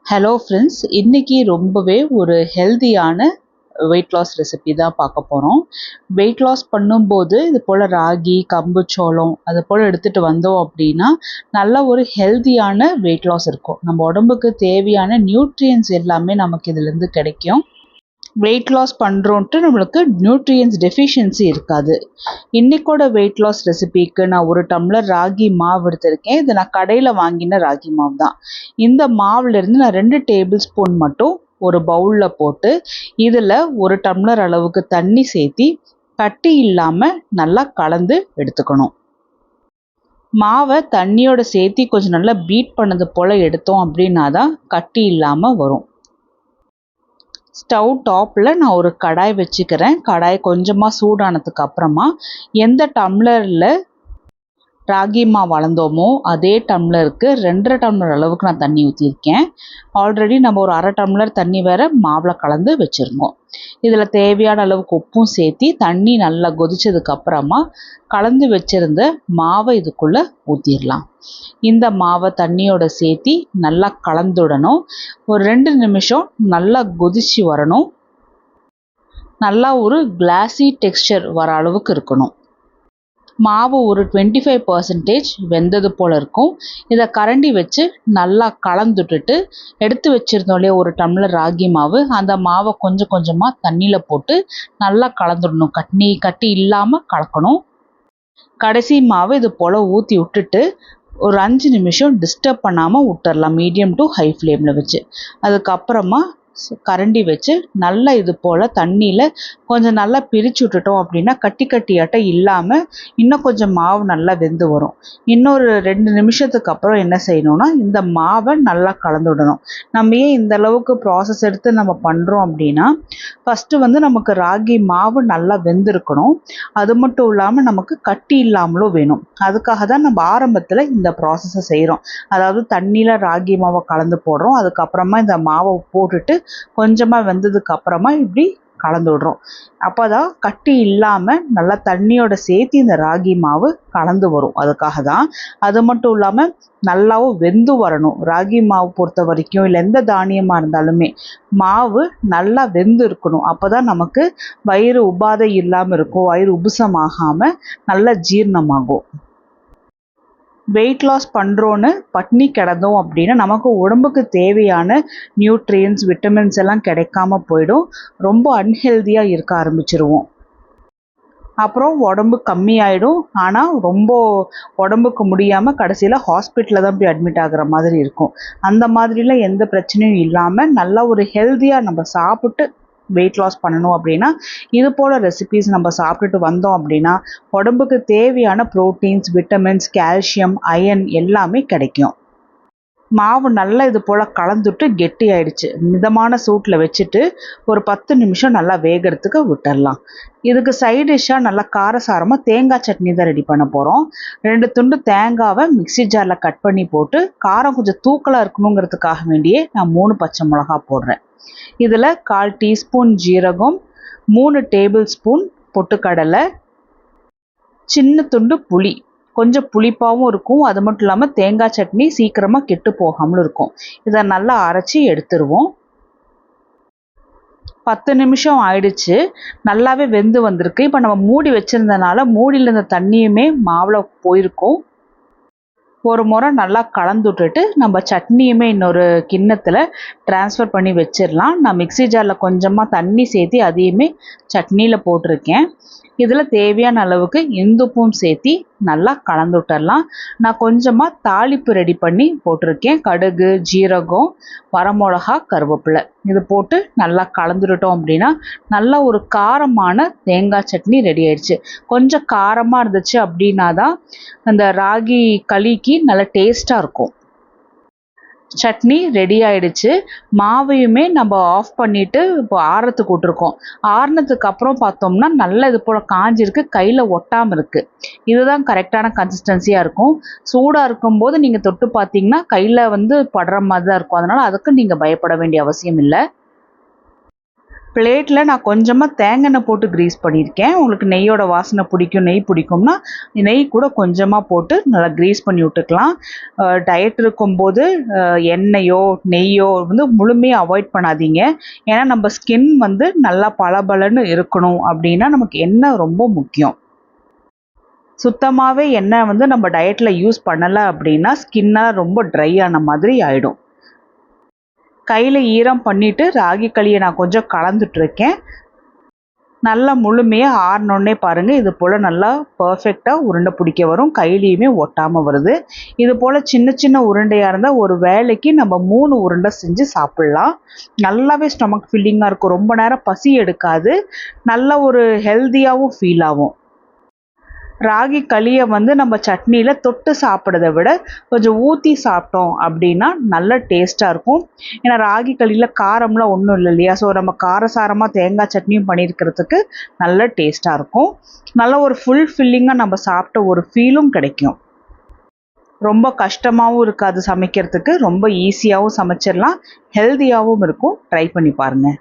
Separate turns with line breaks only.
Hello friends, இன்றைக்கி ரொம்பவே ஒரு ஹெல்தியான வெயிட் லாஸ் ரெசிபி தான் பார்க்க போகிறோம். வெயிட் லாஸ் பண்ணும்போது இது போல் ராகி, கம்பு, சோளம் அது போல் எடுத்துகிட்டு வந்தோம் அப்படின்னா நல்ல ஒரு ஹெல்தியான வெயிட் லாஸ் இருக்கும். நம்ம உடம்புக்கு தேவையான நியூட்ரியன்ஸ் எல்லாமே நமக்கு இதுலேருந்து கிடைக்கும். வெயிட் லாஸ் பண்ணுறோன்ட்டு நம்மளுக்கு நியூட்ரியன்ஸ் டெஃபிஷியன்சி இருக்காது. இன்றைக்கோட வெயிட் லாஸ் ரெசிபிக்கு நான் 1 டம்ளர் ராகி மாவு எடுத்திருக்கேன். இது நான் கடையில் வாங்கின ராகி மாவு தான். இந்த மாவுலேருந்து நான் 2 டேபிள் ஸ்பூன் மட்டும் ஒரு பவுலில் போட்டு இதில் 1 டம்ளர் அளவுக்கு தண்ணி சேர்த்தி கட்டி இல்லாமல் நல்லா கலந்து எடுத்துக்கணும். மாவை தண்ணியோட சேர்த்தி கொஞ்சம் நல்லா பீட் பண்ணது போல் எடுத்தோம் அப்படின்னா தான் கட்டி இல்லாமல் வரும். ஸ்டவ் டாப்பில் நான் ஒரு கடாய் வச்சுக்கிறேன். கடாய் கொஞ்சமாக சூடானதுக்கு அப்புறமா எந்த டம்ளரில் ராகி மாவு அளந்தோமோ அதே டம்ளருக்கு 2.5 டம்ளர் அளவுக்கு நான் தண்ணி ஊற்றிருக்கேன். ஆல்ரெடி நம்ம ஒரு 1/2 டம்ளர் தண்ணி வேறு மாவில் கலந்து வச்சுருக்கோம். இதில் தேவையான அளவுக்கு உப்பும் சேர்த்தி தண்ணி நல்லா கொதிச்சதுக்கப்புறமா கலந்து வச்சுருந்த மாவை இதுக்குள்ளே ஊற்றிடலாம். இந்த மாவை தண்ணியோட சேர்த்தி நல்லா கலந்துடணும். ஒரு 2 நிமிஷம் நல்லா கொதிச்சு வரணும். நல்லா ஒரு கிளாஸி டெக்ஸ்சர் வர அளவுக்கு இருக்கணும். மாவு ஒரு 25% வெந்தது போல் இருக்கும். இதை கரண்டி வச்சு நல்லா கலந்துட்டுட்டு எடுத்து வச்சுருந்தோம் இல்லையா 1 டம்ளர் ராகி மாவு, அந்த மாவை கொஞ்சம் கொஞ்சமாக தண்ணியில் போட்டு நல்லா கலந்துடணும். கட்டி இல்லாமல் கலக்கணும். கடைசி மாவு இது போல் ஊற்றி விட்டுட்டு ஒரு 5 நிமிஷம் டிஸ்டர்ப் பண்ணாமல் விட்டுறலாம், மீடியம் டு ஹை ஃப்ளேமில் வச்சு. அதுக்கப்புறமா கரண்டி வச்சு நல்லா இது போல் தண்ணியில் கொஞ்சம் நல்லா பிரித்து விட்டுட்டோம் அப்படின்னா கட்டியாட்டம் இல்லாமல் இன்னும் கொஞ்சம் மாவு நல்லா வெந்து வரும். இன்னொரு 2 நிமிஷத்துக்கு அப்புறம் என்ன செய்யணும்னா இந்த மாவை நல்லா கலந்து விடணும். நம்ம ஏன் இந்த அளவுக்கு ப்ராசஸ் எடுத்து நம்ம பண்ணுறோம் அப்படின்னா, ஃபஸ்ட்டு நமக்கு ராகி மாவு நல்லா வெந்திருக்கணும். அது மட்டும் இல்லாமல் நமக்கு கட்டி இல்லாமலும் வேணும். அதுக்காக தான் நம்ம ஆரம்பத்தில் இந்த ப்ராசஸை செய்கிறோம். அதாவது தண்ணியில் ராகி மாவை கலந்து போடுறோம். அதுக்கப்புறமா இந்த மாவை போட்டுட்டு கொஞ்சமாக வெந்ததுக்கு அப்புறமா இப்படி கலந்து விடுறோம். அப்போ தான் கட்டி இல்லாமல் நல்லா தண்ணியோட சேர்த்து இந்த ராகி மாவு கலந்து வரும். அதுக்காக தான். அது மட்டும் இல்லாமல் நல்லாவும் வெந்து வரணும். ராகி மாவு பொறுத்த வரைக்கும் இல்லை எந்த தானியமாக இருந்தாலுமே மாவு நல்லா வெந்து இருக்கணும். அப்போ தான் நமக்கு வயிறு உபாதை இல்லாமல் இருக்கும். வயிறு உபுசமாகாமல் நல்லா ஜீரணமாகும். வெயிட் லாஸ் பண்ணுறோன்னு பட்னி கிடந்தோம் அப்படின்னா நமக்கு உடம்புக்கு தேவையான நியூட்ரியன்ஸ், விட்டமின்ஸ் எல்லாம் கிடைக்காம போயிடும். ரொம்ப அன்ஹெல்தியாக இருக்க ஆரம்பிச்சிருவோம். அப்புறம் உடம்பு கம்மியாயிடும். ஆனால் ரொம்ப உடம்புக்கு முடியாமல் கடைசியில் ஹாஸ்பிட்டலில் தான் போய் அட்மிட் ஆகிற மாதிரி இருக்கும். அந்த மாதிரிலாம் எந்த பிரச்சனையும் இல்லாமல் நல்லா ஒரு ஹெல்த்தியாக நம்ம சாப்பிட்டு வெயிட் லாஸ் பண்ணணும் அப்படின்னா இது போல் ரெசிபீஸ் நம்ம சாப்பிட்டுட்டு வந்தோம் அப்படின்னா உடம்புக்கு தேவையான ப்ரோட்டீன்ஸ், விட்டமின்ஸ், கால்சியம், அயன் எல்லாமே கிடைக்கும். மாவு நல்லா இது போல் கலந்துட்டு கெட்டி ஆயிடுச்சு. மிதமான சூட்டில் வச்சுட்டு ஒரு 10 நிமிஷம் நல்லா வேகிறதுக்கு விட்டுடலாம். இதுக்கு சைட் டிஷ்ஷாக நல்லா காரசாரமாக தேங்காய் சட்னி தான் ரெடி பண்ண போகிறோம். 2 துண்டு தேங்காவை மிக்ஸி ஜாரில் கட் பண்ணி போட்டு காரம் கொஞ்சம் தூக்கலாக இருக்கணுங்கிறதுக்காக வேண்டியே நான் 3 பச்சை மிளகா போடுறேன். இதில் 1/4 டீஸ்பூன் ஜீரகம், 3 டேபிள் ஸ்பூன் பொட்டுக்கடலை, சின்ன துண்டு புளி, கொஞ்சம் புளிப்பாகவும் இருக்கும். அது மட்டும் இல்லாமல் தேங்காய் சட்னி சீக்கிரமாக கெட்டு போகாமலும் இருக்கும். இதை நல்லா அரைச்சி எடுத்துருவோம். 10 நிமிஷம் ஆயிடுச்சு. நல்லாவே வெந்து வந்திருக்கு. இப்போ நம்ம மூடி வச்சுருந்தனால மூடியில் இருந்த தண்ணியுமே மாவில் போயிருக்கும். ஒரு முறை நல்லா கலந்து விட்டுட்டு நம்ம சட்னியுமே இன்னொரு கிண்ணத்தில் ட்ரான்ஸ்ஃபர் பண்ணி வச்சிடலாம். நான் மிக்ஸி ஜாரில் கொஞ்சமாக தண்ணி சேர்த்தி அதையுமே சட்னியில் போட்டிருக்கேன். இதில் தேவையான அளவுக்கு இந்துப்பும் சேர்த்தி நல்லா கலந்து விட்டுடலாம். நான் கொஞ்சமாக தாளிப்பு ரெடி பண்ணி போட்டிருக்கேன். கடுகு, ஜீரகம், வரமிளகா, கருவேப்பிலை இது போட்டு நல்லா கலந்துட்டோம் அப்படின்னா நல்லா ஒரு காரமான தேங்காய் சட்னி ரெடி ஆயிடுச்சு. கொஞ்சம் காரமாக இருந்துச்சு அப்படின்னா தான் அந்த ராகி களிக்கு நல்ல டேஸ்ட்டாக இருக்கும். சட்னி ரெடி ஆயிடுச்சு. மாவையுமே நம்ம ஆஃப் பண்ணிவிட்டு இப்போ ஆறத்துக்கு விட்டுருக்கோம். ஆறுனதுக்கு அப்புறம் பார்த்தோம்னா நல்லா இது போல் காஞ்சிருக்கு, கையில் ஒட்டாமல் இருக்குது. இதுதான் கரெக்டான கன்சிஸ்டன்சியாக இருக்கும். சூடாக இருக்கும்போது நீங்கள் தொட்டு பார்த்தீங்கன்னா கையில் படுற மாதிரி தான் இருக்கும். அதனால் அதுக்கு நீங்கள் பயப்பட வேண்டிய அவசியம் இல்லை. பிளேட்டில் நான் கொஞ்சமாக தேங்காய் எண்ணெய் போட்டு க்ரீஸ் பண்ணியிருக்கேன். உங்களுக்கு நெய்யோட வாசனை பிடிக்கும், நெய் பிடிக்கும்னா நெய் கூட கொஞ்சமாக போட்டு நல்லா க்ரீஸ் பண்ணி விட்டுக்கலாம். டயட் இருக்கும்போது எண்ணெயோ நெய்யோ வந்து முழுமையாக அவாய்ட் பண்ணாதீங்க. ஏன்னா நம்ம ஸ்கின் வந்து நல்லா பளபளன்னு இருக்கணும் அப்படின்னா நமக்கு எண்ணெய் ரொம்ப முக்கியம். சுத்தமாகவே எண்ணெய் வந்து நம்ம டயட்டில் யூஸ் பண்ணலை அப்படின்னா ஸ்கின்னால் ரொம்ப ட்ரை ஆன மாதிரி ஆகிடும். கையில் ஈரம் பண்ணிவிட்டு ராகி களியை நான் கொஞ்சம் கலந்துட்ருக்கேன். நல்லா முழுமையாக ஆறினோடனே பாருங்கள், இது போல் நல்லா பர்ஃபெக்டாக உருண்டை பிடிக்க வரும், கையிலையுமே ஒட்டாமல் வருது. இது போல் சின்ன சின்ன உருண்டையாக இருந்தால் ஒரு வேளைக்கு நம்ம 3 உருண்டை செஞ்சு சாப்பிட்லாம். நல்லாவே ஸ்டொமக் ஃபில்லிங்காக இருக்கும், ரொம்ப நேரம் பசி எடுக்காது, நல்ல ஒரு ஹெல்த்தியாகவும் ஃபீல் ஆகும். ராகி களியை வந்து நம்ம சட்னியில் தொட்டு சாப்பிட்றத விட கொஞ்சம் ஊற்றி சாப்பிட்டோம் அப்படின்னா நல்ல டேஸ்ட்டாக இருக்கும். ஏன்னா ராகி களியில் காரம்லாம் ஒன்றும் இல்லை இல்லையா, ஸோ நம்ம காரசாரமாக தேங்காய் சட்னியும் பண்ணியிருக்கிறதுக்கு நல்ல டேஸ்ட்டாக இருக்கும். நல்ல ஒரு ஃபுல் ஃபில்லிங்காக நம்ம சாப்பிட்ட ஒரு ஃபீலும் கிடைக்கும். ரொம்ப கஷ்டமாகவும் இருக்காது சமைக்கிறதுக்கு, ரொம்ப ஈஸியாகவும் சமைச்சிடலாம், ஹெல்த்தியாகவும் இருக்கும். ட்ரை பண்ணி பாருங்கள்.